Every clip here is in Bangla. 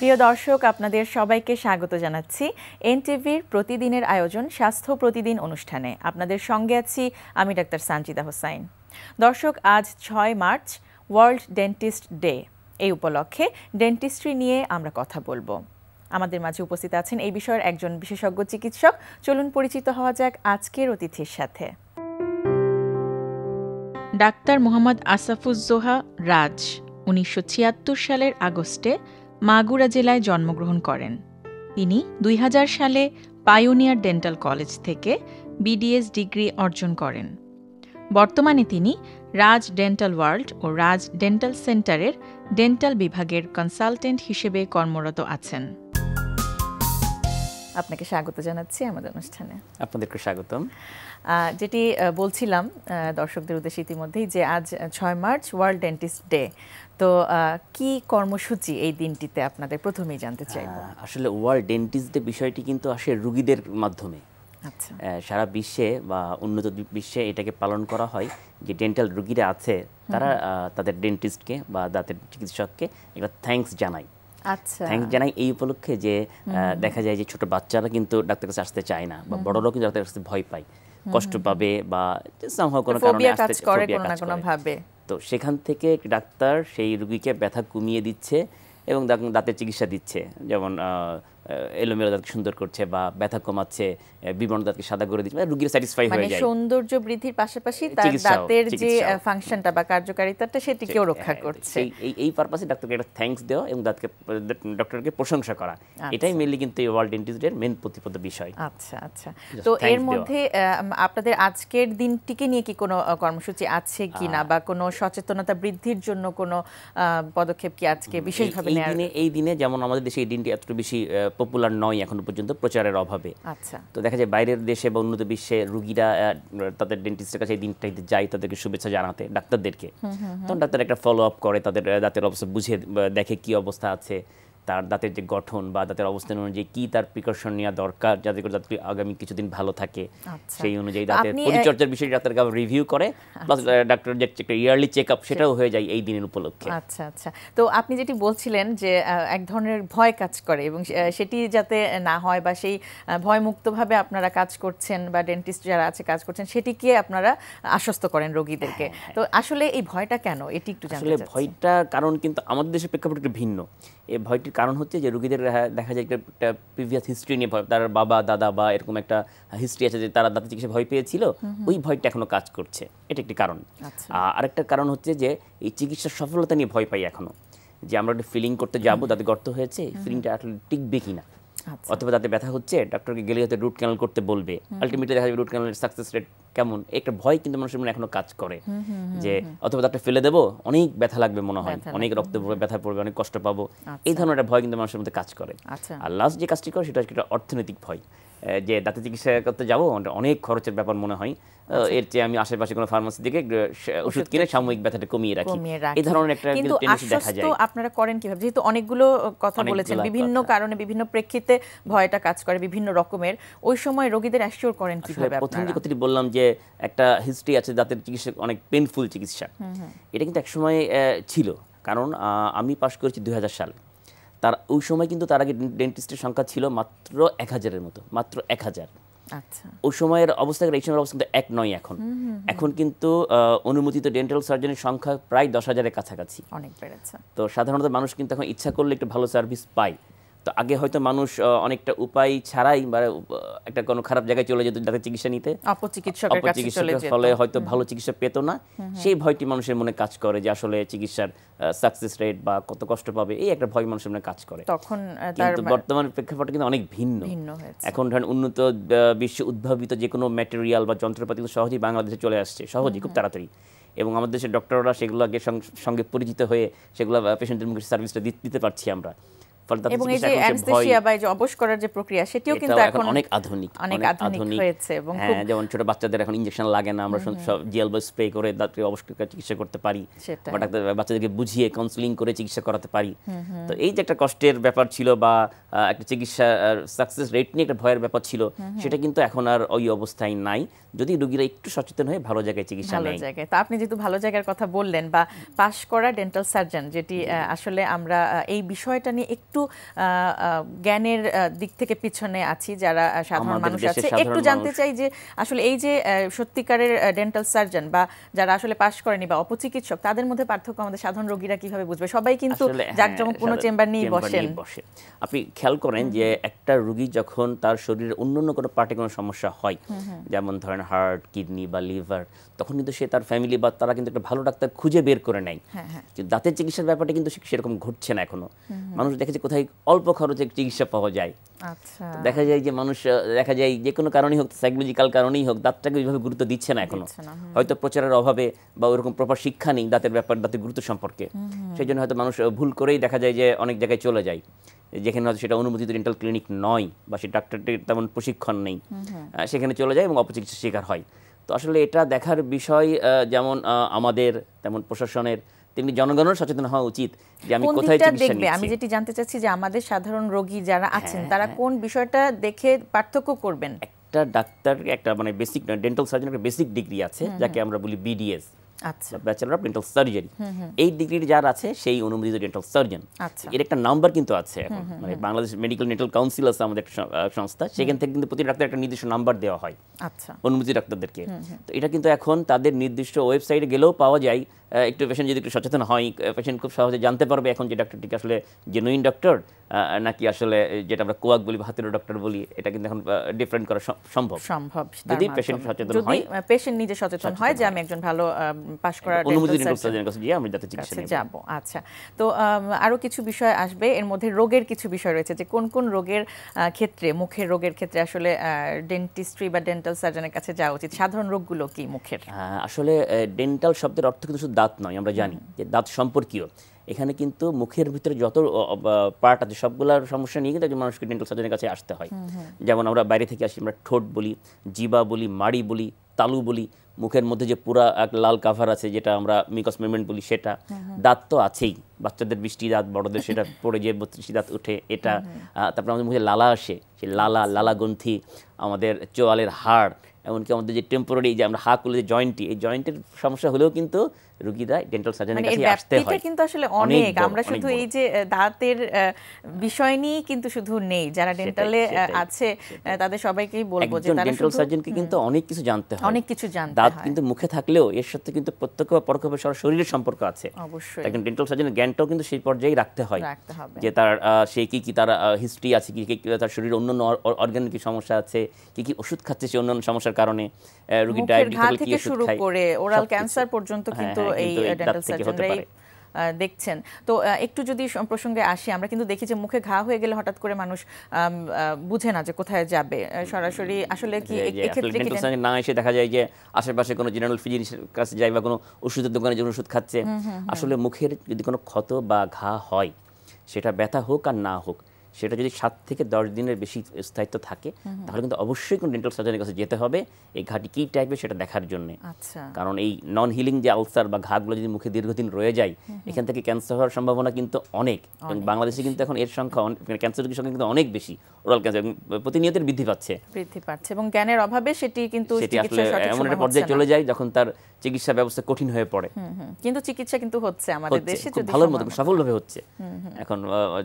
প্রিয় দর্শক, আপনাদের সবাইকে স্বাগত জানাচ্ছি এনটিভির প্রতিদিনের আয়োজন স্বাস্থ্য প্রতিদিন অনুষ্ঠানে। আপনাদের সঙ্গে আছি আমি ডাক্তার সানজিদা হোসাইন। দর্শক, আজ 6 মার্চ ওয়ার্ল্ড ডেন্টিস্ট ডে। এই উপলক্ষে ডেন্টিস্ট্রি নিয়ে আমরা কথা বলবো। আমাদের মাঝে উপস্থিত আছেন এই বিষয়ের একজন বিশেষজ্ঞ চিকিৎসক। চলুন পরিচিত হওয়া যাক আজকের অতিথির সাথে। ডাক্তার মোহাম্মদ আসাফুজ্জোহা রাজ 1976 সালের আগস্টে মাগুরা জেলায় জন্মগ্রহণ করেন। তিনি 2000 সালে পায়োনিয়ার ডেন্টাল কলেজ থেকে বিডিএস ডিগ্রি অর্জন করেন। বর্তমানে তিনি রাজ ডেন্টাল ওয়ার্ল্ড ও রাজ ডেন্টাল সেন্টারের ডেন্টাল বিভাগের কনসালটেন্ট হিসেবে কর্মরত আছেন। আপনাকে স্বাগত জানাচ্ছি আমাদের অনুষ্ঠানে। আপনাদেরকে স্বাগতম। যেটি বলছিলাম দর্শকদের উদ্দেশ্যে ইতিমধ্যেই, যে আজ 6 মার্চ ওয়ার্ল্ড ডেন্টিস্ট ডে। তো কি কর্মসূচি এই দিনটিতে আপনাদের প্রথমেই জানতে চাইব। আসলে ওয়ার্ল্ড ডেন্টিস্ট ডে বিষয়টি কিন্তু আসে রোগীদের মাধ্যমে। আচ্ছা, সারা বিশ্বে বা উন্নত বিশ্বে এটাকে পালন করা হয় যে ডেন্টাল রোগীরা আছে তারা তাদের ডেন্টিস্টকে বা দাঁতের চিকিৎসককে একটা থ্যাঙ্কস জানায়। আচ্ছা, থ্যাঙ্কস জানাই এই উপলক্ষে যে দেখা যায় যে ছোট বাচ্চারা কিন্তু ডাক্তার কাছে আসতে চায় না, বা বড়রাও কিন্তু ডাক্তার কাছে ভয় পায়, কষ্ট পাবে বা সামহাও কোনো কারণে আসতে করে না কোনো ভাবে। তো সেখান থেকে ডাক্তার সেই রোগীকে ব্যথা কমিয়ে দিচ্ছে এবং দাঁতের চিকিৎসা দিচ্ছে, যেমন এলোমেলো দাঁতকে সুন্দর করছে বা ব্যথা কমাচ্ছে, বিবর্ণ দাঁতকে সাদা করে দিচ্ছে, রোগীর স্যাটিসফাই হয়ে যায়। সৌন্দর্য বৃদ্ধির পাশাপাশি তার দাঁতের যে ফাংশনটা বা কার্যকারিতাটা সেটিকেও রক্ষা করছে। এই পারপাসে ডাক্তারকে একটা থ্যাঙ্কস দেওয়া এবং ডক্টরকে প্রশংসা করা, এটাই মেইনলি কিন্তু এই ওয়ার্ল্ড ডেন্টিস্ট ডে এর মেইন প্রতিপাদ্য বিষয়। আচ্ছা আচ্ছা, তো এর মধ্যে আপনাদের আজকের দিনটিকে নিয়ে কি কোনো কর্মসূচি আছে কিনা, বা কোনো সচেতনতা বৃদ্ধির জন্য কোনো পদক্ষেপ কি আজকে বিশেষভাবে নেওয়া? এই দিনে যেমন আমাদের দেশে এই দিনটি এতটা বেশি পপুলার নয় এখনো পর্যন্ত প্রচারের অভাবে। আচ্ছা, তো দেখা যায় বাইরের দেশে বা উন্নত বিশ্বে রোগীরা তাদের ডেন্টিস্টের কাছে এই দিনটাতে যায় তাদেরকে শুভেচ্ছা জানাতে ডাক্তারদেরকে। তখন ডাক্তার একটা ফলো আপ করে, তাদের দাঁতের অবস্থা বুঝে দেখে কি অবস্থা আছে, তার দাঁতের যে গঠন বা দাঁতের অবস্থান অনুযায়ী কি তার প্রিকশন নেওয়া দরকার যাতে করে দাঁতটি আগামী কিছুদিন ভালো থাকে, সেই অনুযায়ী দাঁতের পরিচর্যার বিষয়ে ডাক্তারকে রিভিউ করে, প্লাস ডাক্তার যে একটা ইয়ারলি চেক আপ সেটাও হয়ে যায় এই দিনের উপলক্ষে। আচ্ছা আচ্ছা, তো আপনি যেটি বলছিলেন যে এক ধরনের ভয় কাজ করে এবং সেটি যাতে না হয় বা সেই ভয়মুক্তভাবে আপনারা কাজ করছেন বা ডেন্টিস্ট যারা আছে কাজ করছেন সেটিকে আপনারা আশ্বস্ত করেন রোগীদেরকে। তো আসলে এই ভয়টা কেন, এটি একটু জানতে চাচ্ছি। আসলে ভয়টার কারণ কিন্তু আমাদের দেশের প্রেক্ষাপট একটু ভিন্ন। এই ভয়টির কারণ হচ্ছে যে রোগীদের দেখা যায় একটা প্রিভিয়াস হিস্ট্রি নিয়ে ভয়, তার বাবা দাদা বা এরকম একটা হিস্ট্রি আছে যে তারা দাঁতের চিকিৎসা ভয় পেয়েছিল, ওই ভয়টা এখনো কাজ করছে, এটা একটি কারণ। আরেকটা কারণ হচ্ছে যে এই চিকিৎসার সফলতা নিয়ে ভয় পাই এখনো, যে আমরা একটা ফিলিং করতে যাবো দাঁতে গর্ত হয়েছে, ফিলিংটা আসলে টিকবে কিনা, অথবা দাঁতে ব্যথা হচ্ছে ডাক্তারকে গেলে হয়তো রুট ক্যানাল করতে বলবে, আলটিমেটলি দেখা যাবে রুট ক্যানালের সাকসেস রেট কেমন, একটা ভয় কিন্তু মানুষের মনে এখনো কাজ করে, যে অথবা দাঁতটা ফেলে দেবো, অনেক ব্যথা লাগবে মনে হয়, অনেক রক্ত পড়বে, ব্যথা পড়বে, অনেক কষ্ট পাবো, এই ধরনের একটা ভয় কিন্তু মানুষের মধ্যে কাজ করে। আর লাস্ট যে কাজটি করে সেটা হচ্ছে একটা অর্থনৈতিক ভয়, যে দাঁতের চিকিৎসা করতে যাবো অনেক খরচের ব্যাপার মনে হয়, এর চেয়ে আমি আশেপাশে কোনো ফার্মাসি থেকে ওষুধ কিনে সাময়িক ব্যথাটা কমিয়ে রাখি, এই ধরনের একটা টেন্ডেন্সি দেখা যায়। আপনারা করেন কিভাবে, যেহেতু অনেকগুলো কথা বলেছেন, বিভিন্ন কারণে বিভিন্ন প্রেক্ষিতে ভয়টা কাজ করে বিভিন্ন রকমের, ওই সময় রোগীদের অ্যাসিওর করেন কিভাবে? প্রথম যে কথাটি বললাম যে একটা হিস্ট্রি আছে দাঁতের চিকিৎসা অনেক পেইনফুল চিকিৎসা, এটা কিন্তু একসময় ছিল, কারণ আমি পাশ করেছি 2000 সাল, তার ওই সময় কিন্তু তার আগে ডেন্টিস্টের সংখ্যা ছিল মাত্র 1000-এর মতো, মাত্র 1000। আচ্ছা, ওই সময়ের অবস্থা এই সময়ের অবস্থা কিন্তু এক নয় এখন। এখন কিন্তু অনুমোদিত ডেন্টাল সার্জনের সংখ্যা প্রায় 10,000-এর কাছাকাছি, অনেক বেড়েছে। তো সাধারণত মানুষ কিন্তু এখন ইচ্ছা করলে একটু ভালো সার্ভিস পায়। তো আগে হয়তো মানুষ অনেকটা উপায় ছাড়াই বা একটা কোনো খারাপ জায়গায় চলে যেত দাঁতের চিকিৎসা নিতে, অপচিকিৎসকের ফলে হয়তো ভালো চিকিৎসা পেত না, সেই ভয়টি মানুষের মনে কাজ করে যে আসলে চিকিৎসার সাকসেস রেট বা কত কষ্ট পাবে, এই একটা ভয় মানুষের মনে কাজ করে। তখন কিন্তু বর্তমান প্রেক্ষাপটে কিন্তু অনেক ভিন্ন হয়েছে। এখন ধরেন উন্নত বিশ্বে উদ্ভাবিত যে কোনো ম্যাটেরিয়াল বা যন্ত্রপাতি সহজেই বাংলাদেশে চলে আসছে, সহজেই, খুব তাড়াতাড়ি, এবং আমাদের দেশের ডক্টররা সেগুলোকে সঙ্গে পরিচিত হয়ে সেগুলো পেশেন্টের মুখে সার্ভিসটা দিতে পারছি আমরা। এবং এই যে অ্যানেস্থেসিয়া বা যে অবশ করার যে প্রক্রিয়া সেটিও কিন্তু এখন অনেক আধুনিক হয়েছে, এবং যেমন ছোট বাচ্চাদের এখন ইনজেকশন লাগে না, আমরা সব জেল বা স্প্রে করে দাঁতের অবশ চিকিৎসা করতে পারি, বা বাচ্চাদেরকে বুঝিয়ে কাউন্সেলিং করে চিকিৎসা করাতে পারি। তো এই যে একটা কষ্টের ব্যাপার ছিল বা একটা চিকিৎসা সাকসেস রেট নিয়ে একটা ভয়ের ব্যাপার ছিল, সেটা কিন্তু এখন আর ওই অবস্থায় নাই, যদি রোগীরা একটু সচেতন হয়ে ভালো জায়গায় চিকিৎসা নেয়। তো আপনি যেহেতু ভালো জায়গার কথা বললেন, বা পাশ করা ডেন্টাল সার্জন, যেটি আসলে আমরা এই বিষয়টা নিয়ে একটু জ্ঞানের দিক থেকে পিছনে আছি যারা সাধারণ মানুষ আছে, একটু জানতে চাই যে আসলে এই যে সত্যিকারের ডেন্টাল সার্জন বা যারা আসলে পাশ করেনি বা অপচিকিৎসক, তাদের মধ্যে পার্থক্য আমাদের সাধারণ রোগীরা কিভাবে বুঝবে? সবাই কিন্তু জাঁকজমকপূর্ণ চেম্বার নিয়ে বসেন। আপনি খেয়াল করেন যে একটা রোগী যখন তার শরীরের অন্যান্য কোনো পার্টে কোনো সমস্যা হয়, যেমন ধরেন হার্ট, কিডনি বা লিভার, তখন কিন্তু সে তার ফ্যামিলি বা তারা কিন্তু একটা ভালো ডাক্তার খুঁজে বের করে নেয়। কিন্তু দাঁতের চিকিৎসার ব্যাপারটা কিন্তু সেরকম ঘটছে না এখনো। মানুষ দেখেছে কোথায় অল্প খরচে চিকিৎসা পাওয়া যায়। দেখা যায় যে মানুষ দেখা যায় যে কোনো কারণেই হোক, সাইকোলজিক্যাল কারণেই হোক, দাঁতটাকে ওইভাবে গুরুত্ব দিচ্ছে না এখনো। হয়তো প্রচারের অভাবে বা ওইরকম প্রপার শিক্ষা নেই দাঁতের ব্যাপার, দাঁতের গুরুত্ব সম্পর্কে। সেই জন্য হয়তো মানুষ ভুল করেই দেখা যায় যে অনেক জায়গায় চলে যায় যেখানে হয়তো সেটা অনুমোদিত ডেন্টাল ক্লিনিক নয় বা সে ডাক্তারটির তেমন প্রশিক্ষণ নেই, সেখানে চলে যায় এবং অপচিকিৎসার শিকার হয়। তো আসলে এটা দেখার বিষয় যেমন আমাদের তেমন প্রশাসনের তেমনি জনগণের সচেতন হওয়া উচিত যে আমি কোথায় চিকিৎসা নিচ্ছি। আমি যেটি জানতে চাচ্ছি যে আমাদের সাধারণ রোগী যারা আছেন তারা কোন বিষয়টা দেখে পার্থক্য করবেন? একটা ডাক্তার একটা মানে বেসিক ডেন্টাল সার্জনের একটা বেসিক ডিগ্রি আছে যাকে আমরা বলি বিডিএস, আচ্ছা, ব্যাচেলর অফ ডেন্টাল সার্জারি। এই ডিগ্রির যার আছে সেই অনুমোদিত ডেন্টাল সার্জন। এর একটা নাম্বার কিন্তু আছে এখন, মানে বাংলাদেশ মেডিকেল ডেন্টাল কাউন্সিল আছে আমাদের একটা সংস্থা, সেখান থেকে কিন্তু প্রতি ডাক্তার একটা নির্দিষ্ট নাম্বার দেওয়া হয় অনুমোদিত ডাক্তারদেরকে। তো এটা কিন্তু এখন তাদের নির্দিষ্ট ওয়েবসাইটে গেলেও পাওয়া যায়। একটু পেশেন্ট যদি একটু সচেতন হয়, পেশেন্ট খুব সহজে জানতে পারবে এখন যে ডাক্তারটিকে আসলে জেনুইন ডক্টর নাকি আসলে যেটা আমরা কোয়াক বলি বা হাতের ডক্টর বলি, এটা কিন্তু এখন ডিফারেন্ট করা সম্ভব যদি পেশেন্ট সচেতন হয়, পেশেন্ট নিজে সচেতন হয় যে আমি একজন ভালো পাশ করা অনুমোদিত ডেন্টাল সার্জনের কাছে গিয়ে আমরা যাতে চিকিৎসা নেব। যাব। আচ্ছা, তো আরো কিছু বিষয় আসবে, এর মধ্যে রোগের কিছু বিষয় রয়েছে যে কোন কোন রোগের ক্ষেত্রে, মুখের রোগের ক্ষেত্রে আসলে ডেন্টিস্ট্রি বা ডেন্টাল সার্জনের কাছে যাওয়া উচিত। সাধারণ রোগগুলো কি মুখের? আসলে ডেন্টাল শব্দের অর্থ কিন্তু শুধু দাঁত নয়, আমরা জানি যে দাঁত সম্পর্কীয়। এখানে কিন্তু মুখের ভিতরে যত পার্ট আছে সবগুলোর সমস্যা নিয়ে কিন্তু একজন মানুষকে ডেন্টাল সার্জনের কাছে আসতে হয়। যেমন আমরা বাইরে থেকে আসি, আমরা ঠোঁট বলি, জিবা বলি, মাড়ি বলি, তালু বলি, মুখের মধ্যে যে পুরা এক লাল কাভার আছে যেটা আমরা মিকস মেমব্রেন বলি সেটা, দাঁত তো আছেই, বাচ্চাদের 20টি দাঁত, বড়দের সেটা পড়ে যে 32টি দাঁত উঠে এটা। তারপরে আমাদের মুখে লালা আসে, সেই লালা গ্রন্থি, আমাদের চোয়ালের হাড়, এমনকি আমাদের যে টেম্পোরারি যে আমরা হা করলে যে জয়েন্টটি, এই জয়েন্টের সমস্যা হলেও কিন্তু রোগীরা ডেন্টাল সার্জনের কাছে আসতে হয়। এটা কিন্তু আসলে অনেক, আমরা শুধু এই যে দাঁতের বিষয় নিয়ে কিন্তু শুধু নেই, যারা ডেন্টালে আছে তাদের সবাইকেই বলবো যে তারা ডেন্টাল সার্জনকে কিন্তু অনেক কিছু জানতে হয়, অনেক কিছু জানতে হয়। হয়। দাঁত কিন্তু মুখে থাকলেও এর সাথে কিন্তু প্রত্যক্ষ বা পরোক্ষভাবে শরীরের সম্পর্ক আছে। অবশ্যই একজন ডেন্টাল সার্জনের জ্ঞানটাও কিন্তু সেই পর্যায়ে রাখতে হয় যে তার সে কি তার হিস্ট্রি আছে, কি তার শরীরের অন্যান্য অর্গানের কি সমস্যা আছে, কি ওষুধ খাচ্ছে সে অন্যান্য সমস্যার কারণে, রোগীর ডায়াবেটিস থাকলে কি ওষুধ খায়, করে ওরাল ক্যান্সার পর্যন্ত কিন্তু এই ডেন্টাল সার্জনরাই দেখছেন। তো একটু যদি প্রসঙ্গে আসি, আমরা কিন্তু দেখি যে মুখে ঘা হয়ে গেলে হঠাৎ করে মানুষ বুঝে না যে কোথায় যাবে, সরাসরি আসলে কি এক্ষেত্রে ডেন্টাল সার্জন না এসে দেখা যায় যে আশেপাশে কোনো জেনারেল ফিজিশিয়ানের কাছে যায় বা কোনো ওষুধের দোকানে যে ওষুধ খাচ্ছে। আসলে মুখের যদি কোনো ক্ষত বা ঘা হয়, সেটা ব্যথা হোক আর না হোক, সেটা যদি 7 থেকে 10 দিনের বেশি স্থায়িত্ব থাকে, তাহলে কিন্তু অবশ্যই কোনো ডেন্টাল সার্জনের কাছে যেতে হবে এই ঘাটি কী টাইপের সেটা দেখার জন্য। কারণ এই নন হিলিং যে আলসার বা ঘাগুলো যদি মুখে দীর্ঘদিন রয়ে যায়, এখান থেকে ক্যান্সার হওয়ার সম্ভাবনা কিন্তু অনেক। এবং বাংলাদেশে কিন্তু এখন এর সংখ্যা, ক্যান্সার রোগীর সংখ্যা কিন্তু অনেক বেশি, ওরাল ক্যান্সার প্রতিনিয়ত বৃদ্ধি পাচ্ছে এবং জ্ঞানের অভাবে সেটি কিন্তু এমন একটা পর্যায়ে চলে যায় যখন তার চিকিৎসা ব্যবস্থা কঠিন হয়ে পড়ে। কিন্তু চিকিৎসা কিন্তু হচ্ছে আমাদের দেশে, খুব ভালোর মতো সফলভাবে হচ্ছে। এখন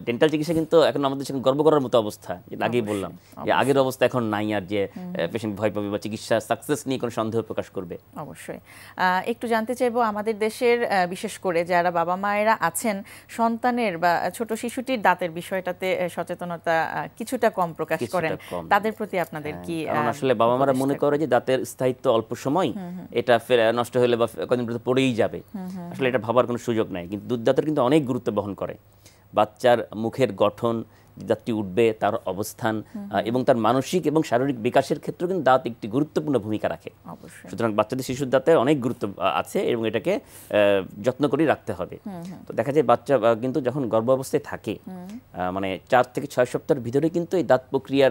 ডেন্টাল চিকিৎসা কিন্তু এখন আমাদের সেখানে গর্ব করার মতো অবস্থা, যেটা আগেই বললাম যে আগের অবস্থা এখন নাই আর যে পেশেন্ট ভয় পাবে বা চিকিৎসা সাকসেস নিয়ে কোনো সন্দেহ প্রকাশ করবে। অবশ্যই একটু জানতে চাইবো আমাদের দেশের বিশেষ করে যারা বাবা মায়েরা আছেন, সন্তানের বা ছোট শিশুটির দাঁতের বিষয়টাতে সচেতনতা কিছুটা কম প্রকাশ করেন, তাদের প্রতি আপনাদের কি? আসলে বাবা মারা মনে করে যে দাঁতের স্থায়িত্ব অল্প সময়, এটা নষ্ট হলে বা কদিন পরে পড়েই যাবে। আসলে এটা ভাবার কোনো সুযোগ নাই, কিন্তু দুধ দাঁতের কিন্তু অনেক গুরুত্ব বহন করে। বাচ্চার মুখের গঠন, দাঁতটি উঠবে, তার অবস্থান এবং তার মানসিক এবং শারীরিক বিকাশের ক্ষেত্রে কিন্তু দাঁত একটি গুরুত্বপূর্ণ ভূমিকা রাখে। সুতরাং বাচ্চাদের শিশুর দাঁতে অনেক গুরুত্ব আছে এবং এটাকে যত্ন করেই রাখতে হবে। তো দেখা যায় বাচ্চা কিন্তু যখন গর্ভাবস্থায় থাকে, মানে 4 থেকে 6 সপ্তাহের ভিতরে কিন্তু এই দাঁত প্রক্রিয়া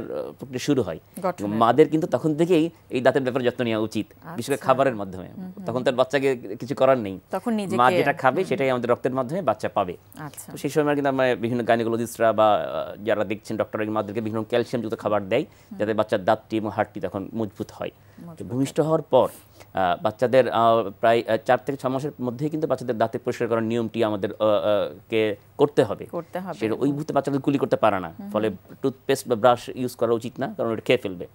শুরু হয়। মাদের কিন্তু তখন থেকেই এই দাঁতের ব্যাপারে যত্ন নেওয়া উচিত, বিশেষ করে খাবারের মাধ্যমে। তখন তার বাচ্চাকে কিছু করার নেই, মা যেটা খাবে সেটাই আমাদের রক্তের মাধ্যমে বাচ্চা পাবে। তো সেই সময় কিন্তু আমরা বিভিন্ন গাইনোকোলজিস্টরা বা যারা দেখছেন ডক্টর মাদেরকে বিভিন্ন ক্যালসিয়ামযুক্ত খাবার দেয় যাতে বাচ্চার দাঁতটি এবং হাড়টি তখন মজবুত হয়। ভূমিষ্ঠ হওয়ার পর বাচ্চাদের প্রায় 4 থেকে 6 মাসের মধ্যেই কিন্তু বাচ্চাদের দাঁতে পরিষ্কার করার নিয়মটি আমাদের কে করতে হবে। সেটা ওই মুহূর্তে বাচ্চাদের কুলি করতে পারে না, ফলে টুথপেস্ট বা ব্রাশ ইউজ করা উচিত না, কারণ ওটা খেয়ে ফেলবে।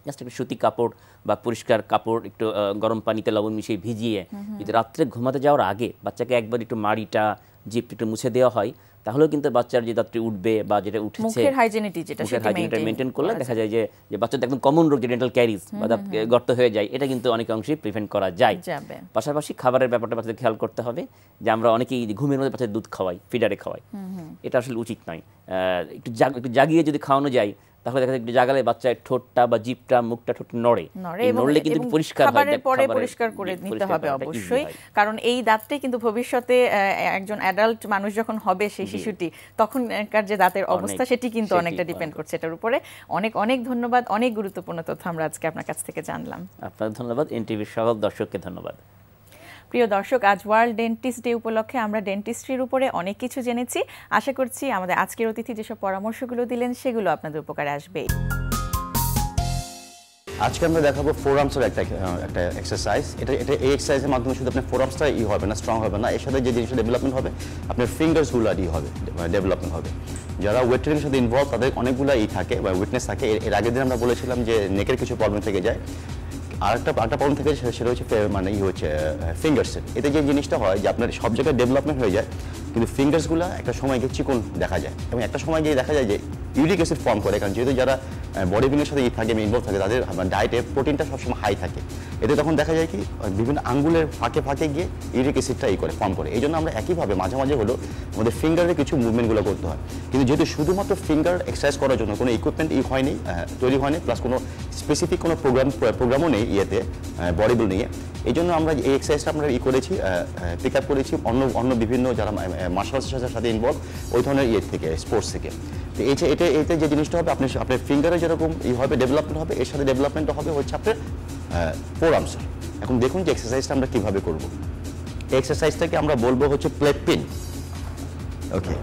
জাস্ট একটু সুতি কাপড় বা পরিষ্কার কাপড় একটু গরম পানিতে লবণ মিশিয়ে ভিজিয়ে যদি রাত্রে ঘুমাতে যাওয়ার আগে বাচ্চাকে একবার একটু মাড়িটা জিপটা একটু মুছে দেওয়া হয়, তাহলেও কিন্তু বাচ্চার যে দাঁতটি উঠবে বা যেটা উঠেছে মুখের হাইজিনিটি মেনটেন করলে দেখা যায় যে বাচ্চাদের একদম কমন রোগ যে ডেন্টাল ক্যারিজ বা দাঁত গর্ত হয়ে যায়, এটা কিন্তু অনেক অংশেই প্রিভেন্ট করা যায়। পাশাপাশি খাবারের ব্যাপারটা বাচ্চাদের খেয়াল করতে হবে, যে আমরা অনেকেই ঘুমের মধ্যে বাচ্চাদের দুধ খাওয়াই, ফিডারে খাওয়াই, এটা আসলে উচিত নয়। একটু জাগিয়ে যদি খাওয়ানো যায় তাহলে দেখা যায় একটু জাগালে বাচ্চার ঠোঁটটা বা জিভটা মুখটা ঠোঁট নড়লে কিন্তু পরিষ্কার হয়, খাবারের পরে পরিষ্কার করে নিতে হবে অবশ্যই, কারণ এই দাঁতটাই কিন্তু ভবিষ্যতে একজন অ্যাডাল্ট মানুষ যখন হবে সেই শিশুটি, তখনকার যে দাঁতের অবস্থা সেটি কিন্তু অনেকটা ডিপেন্ড করছে এটার উপরে। অনেক অনেক ধন্যবাদ, অনেক গুরুত্বপূর্ণ তথ্য আমরা আজকে আপনার কাছ থেকে জানলাম। আপনাদের ধন্যবাদ, এনটিভির সকল দর্শককে ধন্যবাদ। প্রিয় দর্শক, আজ ওয়ার্ল্ড ডেন্টিস্ট ডে উপলক্ষে আমরা ডেন্টিস্ট্রির উপরে অনেক কিছু জেনেছি। আশা করছি আমাদের আজকের অতিথি যেসব পরামর্শগুলো দিলেন সেগুলো আপনাদের উপকারে আসবে। আজকে আমরা দেখাবো ফোরামসের একটা এক্সারসাইজ। এটা এই এক্সারসাইজের মাধ্যমে শুধু আপনার ফোরামসটা হবে না, স্ট্রং হবে না, এর সাথে যে জিনিসটা ডেভেলপমেন্ট হবে আপনার ফিঙ্গার্সগুলো হবে ডেভেলপমেন্ট হবে। যারা ওয়েট ট্রেনিংয়ের সাথে ইনভলভ তাদের অনেকগুলো থাকে বা উইকনেস থাকে। এর আগের দিন আমরা বলেছিলাম যে নেকের কিছু প্রবলেম থেকে যায়, আরেকটা প্রবলেম থেকে সেটা হচ্ছে মানে হচ্ছে ফিঙ্গার্সের। এতে যে জিনিসটা হয় যে আপনার সব জায়গায় ডেভেলপমেন্ট হয়ে যায়, কিন্তু ফিঙ্গার্সগুলো একটা সময় গিয়ে চিকন দেখা যায়, এবং একটা সময় গিয়ে দেখা যায় যে ইউরিক অ্যাসিড ফর্ম করে, কারণ যেহেতু যারা বডি বিল্ডিংয়ের সাথে থাকে ইনভলভ থাকে তাদের ডায়েটে প্রোটিনটা সবসময় হাই থাকে। এতে তখন দেখা যায় কি বিভিন্ন আঙ্গুলের ফাঁকে ফাঁকে গিয়ে ইউরিক অ্যাসিডটা ফর্ম করে। এই জন্য আমরা একইভাবে মাঝে মাঝে হলো আমাদের ফিঙ্গারের কিছু মুভমেন্টগুলো করতে হয়, কিন্তু যেহেতু শুধুমাত্র ফিঙ্গার এক্সারসাইজ করার জন্য কোনো ইকুইপমেন্ট হয়নি, তৈরি হয়নি, প্লাস কোনো স্পেসিফিক কোনো প্রোগ্রামও নেই বডি বিল্ডিংয়ে, এই জন্য আমরা এই এক্সারসাইজটা আমরা করেছি, পিক আপ করেছি অন্য বিভিন্ন যারা মার্শাল আর্টসের সাথে ইনভলভ ওই ধরনের থেকে স্পোর্টস থেকে। তো এতে যে জিনিসটা হবে আপনার ফিঙ্গারে যেরকম হবে ডেভেলপমেন্ট হবে, এর সাথে ডেভেলপমেন্টটা হবে হচ্ছে আপনার ফোরামসের। এখন দেখুন যে এক্সারসাইজটা আমরা কীভাবে করবো। এই এক্সারসাইজটাকে আমরা বলবো হচ্ছে প্লেট পিন। ওকে,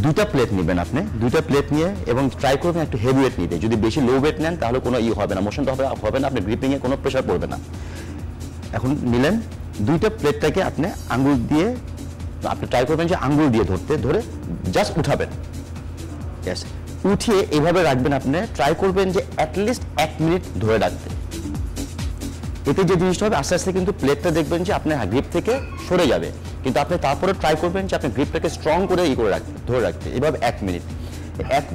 দুটা প্লেট নেবেন আপনি, দুটা প্লেট নিয়ে এবং ট্রাই করবেন একটু হেভি ওয়েট নিতে। যদি বেশি লো ওয়েট নেন তাহলে কোনো হবে না, মোশনটা হবে না, আপনার গ্রিপিংয়ে কোনো প্রেশার পড়বে না। এখন নিলেন দুইটা প্লেটটাকে আপনি আঙ্গুল দিয়ে আপনি ট্রাই করবেন যে আঙ্গুল দিয়ে ধরে জাস্ট উঠাবেন। ইয়েস, উঠিয়ে এইভাবে রাখবেন। আপনি ট্রাই করবেন যে অ্যাটলিস্ট 1 মিনিট ধরে রাখতে। এতে যে জিনিসটা হবে আস্তে আস্তে কিন্তু প্লেটটা দেখবেন যে আপনার গ্রিপ থেকে সরে যাবে, কিন্তু আপনি তারপরে ট্রাই করবেন যে আপনি গ্রিপটাকে স্ট্রং করে ধরে রাখতে। এভাবে 1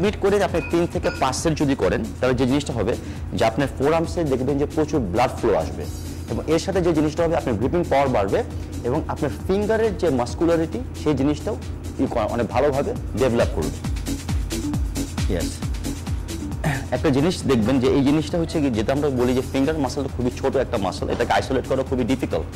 মিনিট করে আপনি 3 থেকে 5 সেট যদি করেন তাহলে যে জিনিসটা হবে যে আপনার ফোরামসে দেখবেন যে প্রচুর ব্লাড ফ্লো আসবে, এবং এর সাথে যে জিনিসটা হবে আপনার গ্রিপিং পাওয়ার বাড়বে, এবং আপনার ফিঙ্গারের যে মাস্কুলারিটি সেই জিনিসটাও অনেক ভালোভাবে ডেভেলপ করবে। ইয়েস, একটা জিনিস দেখবেন যে এই জিনিসটা হচ্ছে কি, যেটা আমরা বলি যে ফিঙ্গার মাসলটা খুবই ছোট একটা মাসল, এটাকে আইসোলেট করা খুবই ডিফিকাল্ট,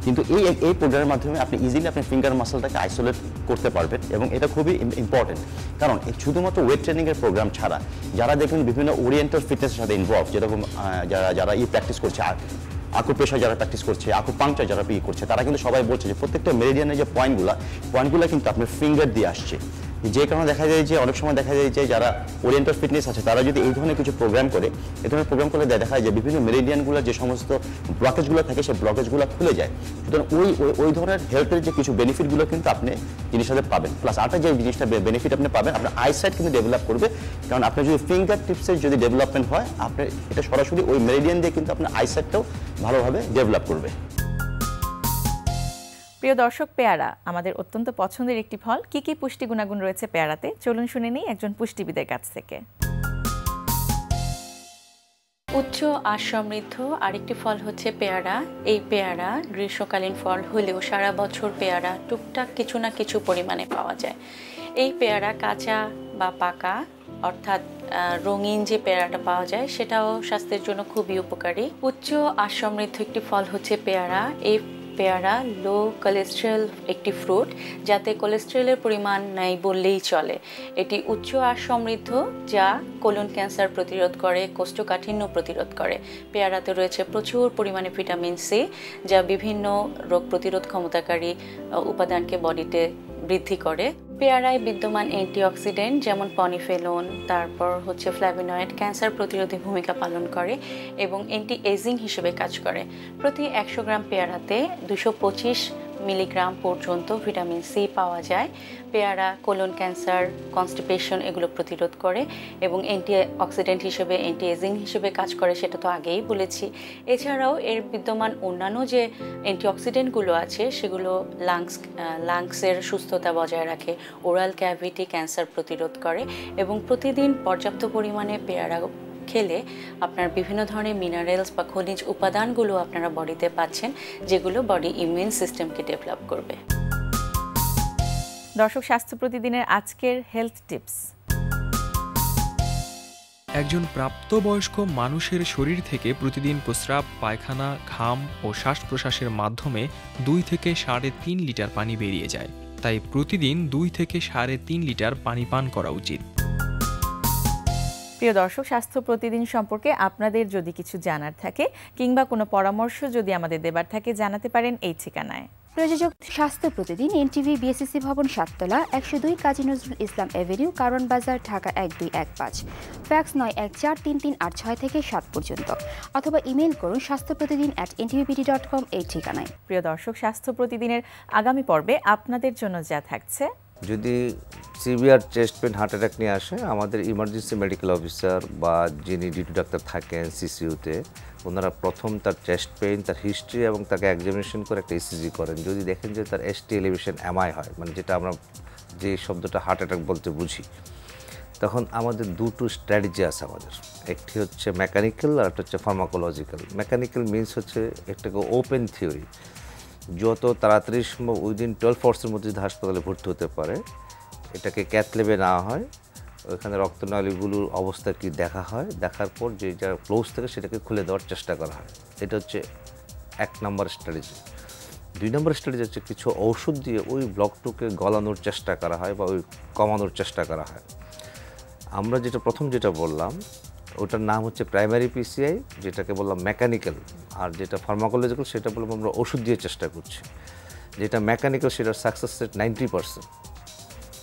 কিন্তু এই প্রোগ্রামের মাধ্যমে আপনি ইজিলি আপনি ফিঙ্গার মাসলটাকে আইসোলেট করতে পারবেন, এবং এটা খুবই ইম্পর্টেন্ট। কারণ শুধুমাত্র ওয়েট ট্রেনিংয়ের প্রোগ্রাম ছাড়া যারা দেখবেন বিভিন্ন ওরিয়েন্টাল ফিটনেসের সাথে ইনভলভ, যেরকম যারা প্র্যাকটিস করছে, আকুপ্রেশার যারা প্র্যাকটিস করছে, আকুপাংচার যারা করছে, তারা কিন্তু সবাই বলছে যে প্রত্যেকটা মেরিডিয়ানের যে পয়েন্টগুলো কিন্তু আপনার ফিঙ্গার দিয়ে আসছে। যে কারণে দেখা যায় যে অনেক সময় দেখা যায় যে যারা ওরিয়েন্টাল ফিটনেস আছে তারা যদি এই ধরনের কিছু প্রোগ্রাম করে, এই ধরনের প্রোগ্রাম করলে দেখা যায় যে বিভিন্ন মেরিডিয়ানগুলো যে সমস্ত ব্লকেজগুলো থাকে সেই ব্লকেজগুলো খুলে যায়। সুতরাং ওই ধরনের হেলথের যে কিছু বেনিফিটগুলো কিন্তু আপনি জিনিসটাতে পাবেন, প্লাস আরেকটা যে জিনিসটা বেনিফিট আপনি পাবেন, আপনার আইসাইট কিন্তু ডেভেলপ করবে, কারণ আপনার যদি ফিঙ্গার টিপসের যদি ডেভেলপমেন্ট হয় আপনার এটা সরাসরি ওই মেরিডিয়ান দিয়ে কিন্তু আপনার আইসাইটটাও ভালোভাবে ডেভেলপ করবে। প্রিয় দর্শক, পেয়ারা আমাদের অত্যন্ত পছন্দের একটি ফল। কি কি পুষ্টি গুণাগুণ রয়েছে পেয়ারাতে, চলুন শুনে নিই একজন পুষ্টিবিদের কাছ থেকে। উচ্চ আঁশ সমৃদ্ধ আরেকটি ফল হচ্ছে পেয়ারা। এই পেয়ারা গ্রীষ্মকালীন ফল হলেও সারা বছর পেয়ারা টুকটাক কিছু না কিছু পরিমাণে পাওয়া যায়। এই পেয়ারা কাঁচা বা পাকা অর্থাৎ রঙিন যে পেয়ারাটা পাওয়া যায় সেটাও স্বাস্থ্যের জন্য খুবই উপকারী। উচ্চ আঁশ সমৃদ্ধ একটি ফল হচ্ছে পেয়ারা। এই পেয়ারা লো কোলেস্টেরল একটি ফ্রুট, যাতে কোলেস্টেরলের পরিমাণ নাই বললেই চলে। এটি উচ্চ আঁশ সমৃদ্ধ, যা কোলন ক্যান্সার প্রতিরোধ করে, কোষ্ঠকাঠিন্য প্রতিরোধ করে। পেয়ারাতে রয়েছে প্রচুর পরিমাণে ভিটামিন সি, যা বিভিন্ন রোগ প্রতিরোধ ক্ষমতাকারী উপাদানকে বডিতে বৃদ্ধি করে। পেয়ারায় বিদ্যমান অ্যান্টিঅক্সিডেন্ট যেমন পনিফেলন, তারপর হচ্ছে ফ্ল্যাভোনয়েড ক্যান্সার প্রতিরোধে ভূমিকা পালন করে এবং অ্যান্টি এজিং হিসেবে কাজ করে। প্রতি 100 গ্রাম পেয়ারাতে 225 মিলিগ্রাম পর্যন্ত ভিটামিন সি পাওয়া যায়। পেয়ারা কোলন ক্যান্সার, কনস্টিপেশন এগুলো প্রতিরোধ করে এবং অ্যান্টিঅক্সিডেন্ট হিসেবে, অ্যান্টি এজিং হিসেবে কাজ করে, সেটা তো আগেই বলেছি। এছাড়াও এর বিদ্যমান অন্যান্য যে অ্যান্টিঅক্সিডেন্টগুলো আছে সেগুলো লাংসের সুস্থতা বজায় রাখে, ওরাল ক্যাভিটি ক্যান্সার প্রতিরোধ করে এবং প্রতিদিন পর্যাপ্ত পরিমাণে পেয়ারা খেলে আপনার বিভিন্ন ধরনের মিনারেলস বা খনিজ উপাদানগুলো আপনারা বডিতে পাচ্ছেন, যেগুলো বডি ইমিউন সিস্টেমকে ডেভেলপ করবে। দর্শক, স্বাস্থ্য প্রতিদিনের আজকের হেলথ টিপস। একজন প্রাপ্তবয়স্ক মানুষের শরীর থেকে প্রতিদিন প্রস্রাব, পায়খানা, ঘাম ও শ্বাস প্রশ্বাসের মাধ্যমে 2 থেকে 3.5 লিটার পানি বেরিয়ে যায়। তাই প্রতিদিন 2 থেকে 3.5 লিটার পানি পান করা উচিত। প্রিয় দর্শক, স্বাস্থ্য প্রতিদিন সম্পর্কে আপনাদের যদি কিছু জানার থাকে কিংবা কোনো পরামর্শ যদি আমাদের দেবার থাকে, জানাতে পারেন এই ঠিকানায়। প্রযোজক স্বাস্থ্য প্রতিদিন, এনটিভি, বিএসসি ভবন, 7 তলা, 102 কাজী নজরুল ইসলাম এভিনিউ, কারওয়ান বাজার, ঢাকা 1215। ফ্যাক্স 914338 থেকে 7 পর্যন্ত, অথবা ইমেইল করুন স্বাস্থ্যপ্রতিদিন@ntvpt.com এই ঠিকানায়। প্রিয় দর্শক, স্বাস্থ্য প্রতিদিনের আগামী পর্বে আপনাদের জন্য যা থাকছে: যদি severe chest pain, heart attack নিয়ে আসে, আমাদের ইমার্জেন্সি মেডিকেল অফিসার বা যিনি ডিউটি ডাক্তার থাকেন সিসিইউতে, ওনারা প্রথম তার চেস্ট পেইন, তার হিস্ট্রি এবং তাকে এক্সামিনেশন করে একটা ইসিজি করেন। যদি দেখেন যে তার এসটি এলিভেশন এমআই হয়, মানে যেটা আমরা যে শব্দটা হার্ট অ্যাটাক বলতে বুঝি, তখন আমাদের দুটো স্ট্র্যাটেজি আছে আমাদের। একটি হচ্ছে মেকানিক্যাল আর একটা হচ্ছে ফার্মাকোলজিক্যাল। মেকানিক্যাল মিনস হচ্ছে একটাকে ওপেন থিওরি, যত তাড়াতাড়ি সম্ভব উইদিন 12 আওয়ার্সের মধ্যে যদি হাসপাতালে ভর্তি হতে পারে, এটাকে ক্যাথ ল্যাবে নেওয়া হয়, ওইখানে রক্তনালীগুলোর অবস্থা কি দেখা হয়, দেখার পর যে যা ক্লোজ থাকে সেটাকে খুলে দেওয়ার চেষ্টা করা হয়। এটা হচ্ছে 1 নম্বর স্ট্র্যাটেজি। 2 নম্বর স্ট্র্যাটেজি হচ্ছে কিছু ঔষধ দিয়ে ওই ব্লকটুকে গলানোর চেষ্টা করা হয় বা ওই কমানোর চেষ্টা করা হয়। আমরা প্রথম যেটা বললাম ওটার নাম হচ্ছে প্রাইমারি পিসিআই, যেটাকে বললাম মেকানিক্যাল, আর যেটা ফার্মাকোলজিক্যাল সেটা বললাম আমরা ওষুধ দিয়ে চেষ্টা করছি। যেটা মেকানিক্যাল সেটার সাকসেস রেট 90%,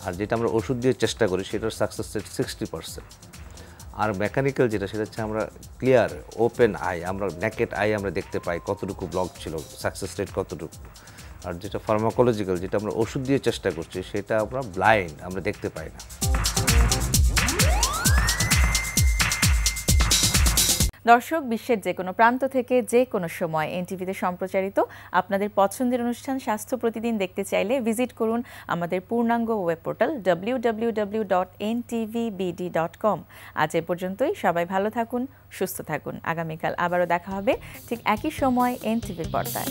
আর যেটা আমরা ওষুধ দিয়ে চেষ্টা করি সেটার সাকসেস রেট 60%। আর মেকানিক্যাল যেটা, সেটা হচ্ছে আমরা ক্লিয়ার ওপেন আই, আমরা নেকেড আই আমরা দেখতে পাই কতটুকু ব্লক ছিল, সাকসেস রেট কতটুকু। আর যেটা ফার্মাকোলজিক্যাল, যেটা আমরা ওষুধ দিয়ে চেষ্টা করছি, সেটা আমরা ব্লাইন্ড, আমরা দেখতে পাই না। দর্শক, বিশ্বের যে কোনো প্রান্ত থেকে যে কোনো সময় এনটিভিতে সম্প্রচারিত আপনাদের পছন্দের অনুষ্ঠান স্বাস্থ্য প্রতিদিন দেখতে চাইলে ভিজিট করুন আমাদের পূর্ণাঙ্গ ওয়েব পোর্টাল www.ntvbd.com। আজ এ পর্যন্তই। সবাই ভালো থাকুন, সুস্থ থাকুন। আগামীকাল আবারও দেখা হবে ঠিক একই সময় এনটিভির পর্দায়।